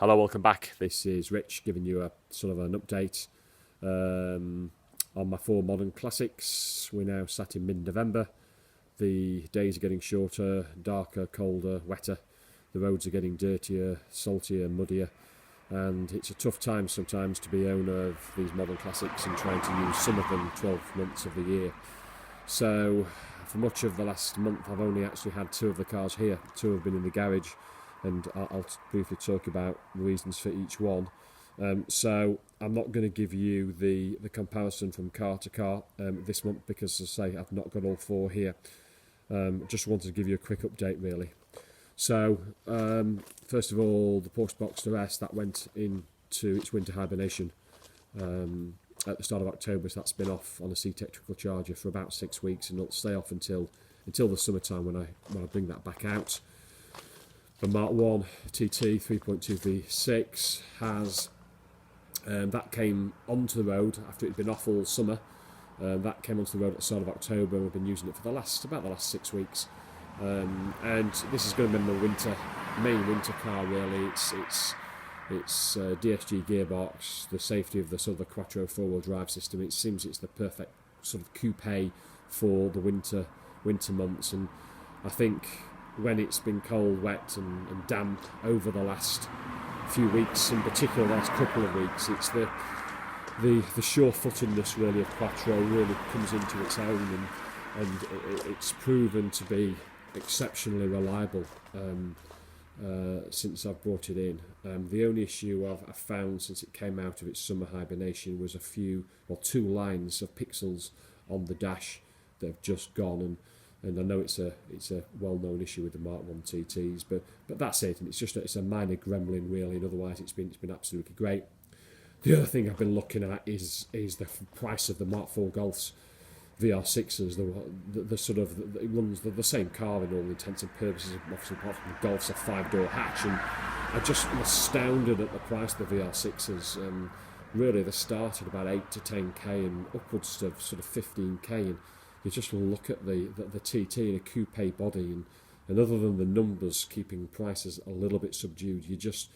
Hello, welcome back. This is Rich giving you a sort of an update on my 4 modern classics. We're now sat in mid-November. The days are getting shorter, darker, colder, wetter. The roads are getting dirtier, saltier, muddier, and it's a tough time sometimes to be owner of these modern classics and trying to use some of them 12 months of the year. So for much of the last month I've only actually had 2 of the cars here. 2 have been in the garage, and I'll briefly talk about the reasons for each one. So I'm not going to give you the comparison from car to car this month because, as I say, I've not got all 4 here. Just wanted to give you a quick update really. So first of all, the Porsche Boxster S, that went into its winter hibernation at the start of October, so that's been off on a C-Tech trickle charger for about 6 weeks, and it'll stay off until the summertime when I bring that back out. The Mark 1 TT 3.2 V6 has that came onto the road after it had been off all summer. That came onto the road at the start of October, and we've been using it for about the last 6 weeks. And this is going to be my main winter car really. It's DSG gearbox, the safety of the sort of the Quattro 4-wheel drive system. It seems it's the perfect sort of coupe for the winter months, and I think when it's been cold, wet and damp over the last few weeks, in particular the last couple of weeks, it's the sure-footedness really of Quattro really comes into its own, and it's proven to be exceptionally reliable since I've brought it in. The only issue I've found since it came out of its summer hibernation was 2 lines of pixels on the dash that have just gone, and I know it's a well-known issue with the Mark 1 TTs, but that's it, and it's a minor gremlin really, and otherwise it's been absolutely great. The other thing I've been looking at is the price of the Mark 4 Golfs VR6s. The sort of it runs the same car in all intents and purposes, obviously apart from the Golf's a 5-door hatch, and I just am astounded at the price of the VR6s. Really, they start at about 8 to 10k and upwards of sort of 15k, and you just look at the TT in a coupe body, and other than the numbers keeping prices a little bit subdued, you just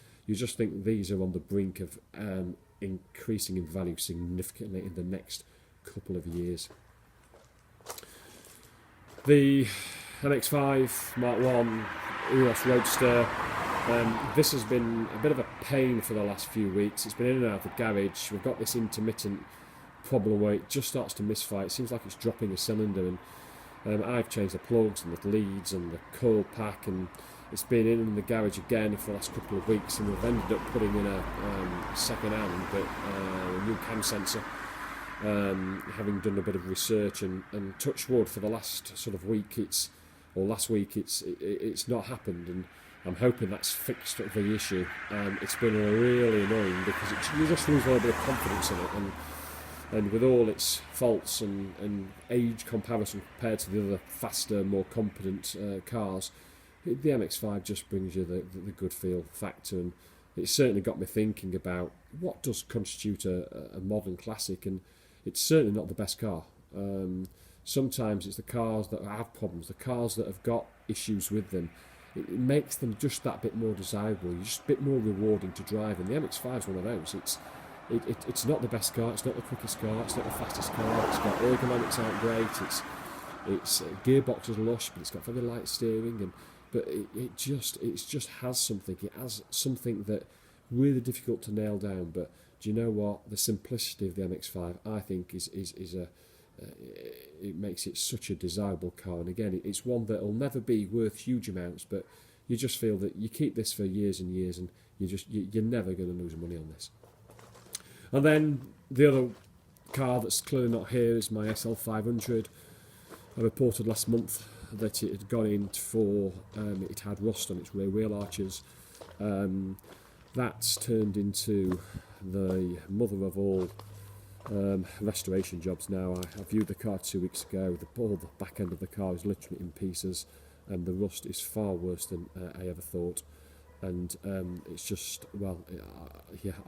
think these are on the brink of increasing in value significantly in the next couple of years. The MX5 Mark 1 EOS Roadster, this has been a bit of a pain for the last few weeks. It's been in and out of the garage. We've got this intermittent problem where it just starts to misfire. It seems like it's dropping a cylinder, and I've changed the plugs and the leads and the coil pack, and it's been in the garage again for the last couple of weeks, and we've ended up putting in a second-hand but new cam sensor, having done a bit of research, and touch wood for the last sort of week last week it's not happened, and I'm hoping that's fixed the issue. It's been really annoying because you just lose a little bit of confidence in it, and with all its faults and age comparison compared to the other faster, more competent cars, the MX-5 just brings you the good feel factor, and it's certainly got me thinking about what does constitute a modern classic, and it's certainly not the best car. Sometimes it's the cars that have problems, the cars that have got issues with them. It makes them just that bit more desirable, just a bit more rewarding to drive, and the MX-5 is one of those. It's not the best car, it's not the quickest car, it's not the fastest car, it's got ergonomics aren't great, its gearbox is lush, but it's got very light steering, but it just has something. It has something that really difficult to nail down. But do you know what? The simplicity of the MX-5, I think, it makes it such a desirable car. And again, it's one that will never be worth huge amounts, but you just feel that you keep this for years and years, and you're never going to lose money on this. And then the other car that's clearly not here is my SL500. I reported last month that it had gone in for, it had rust on its rear wheel arches. That's turned into the mother of all restoration jobs now. I viewed the car 2 weeks ago. All the back end of the car is literally in pieces, and the rust is far worse than I ever thought. And it's just, I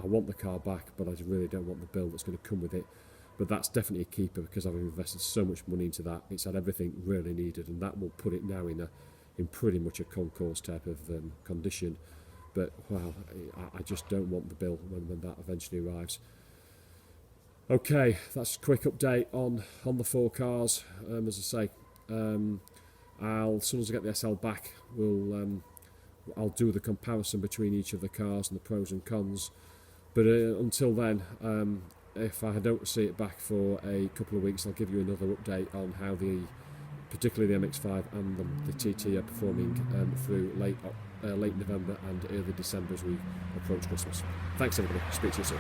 want the car back, but I really don't want the bill that's going to come with it. But that's definitely a keeper because I've invested so much money into that. It's had everything really needed, and that will put it now in pretty much a concours type of condition. but well, I just don't want the bill when that eventually arrives. Okay, that's a quick update on the 4 cars. As I say, as soon as I get the SL back, I'll do the comparison between each of the cars and the pros and cons. But until then, if I don't see it back for a couple of weeks, I'll give you another update on how particularly the MX-5 and the TT are performing through late November and early December as we approach Christmas. Thanks everybody, speak to you soon.